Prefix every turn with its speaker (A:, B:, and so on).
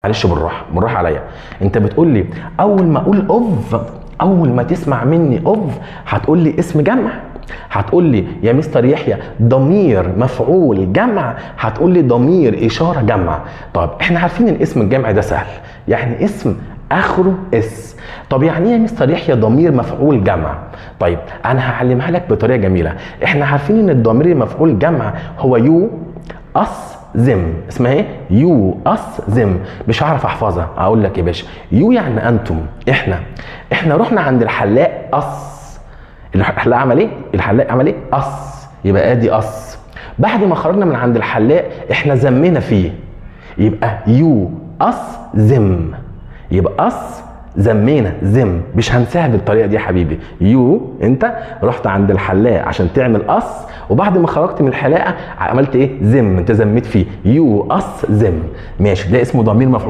A: معلش بالراحه عليا. انت بتقول لي اول ما اقول اوف، اول ما تسمع مني اوف هتقول لي اسم جمع، هتقول لي يا مستر يحيى ضمير مفعول جمع، هتقول لي ضمير اشاره جمع. طب احنا عارفين ان اسم الجمع ده سهل، يعني اسم اخره اس. طب يعني ايه يا مستر يحيى ضمير مفعول جمع؟ طيب انا هعلمها لك بطريقه جميله. احنا عارفين ان الضمير المفعول جمع هو يو اس زم. اسمها ايه؟ يو اس زم. مش هعرف احفظها، اقول لك يا باشا يو يعني انتم، احنا رحنا عند الحلاق اس. الحلاق عمل ايه؟ الحلاق عمل ايه؟ اس. يبقى ادي اس. بعد ما خرجنا من عند الحلاق احنا زمينا فيه، يبقى يو اس زم. يبقى اس زمينا زم. مش هنساها بالطريقه دي يا حبيبي. يو انت رحت عند الحلاق عشان تعمل اس، وبعد ما خرجت من الحلاقه عملت ايه؟ زم. انت زميت فيه. يو اس زم. ماشي، ده اسمه ضمير مفعول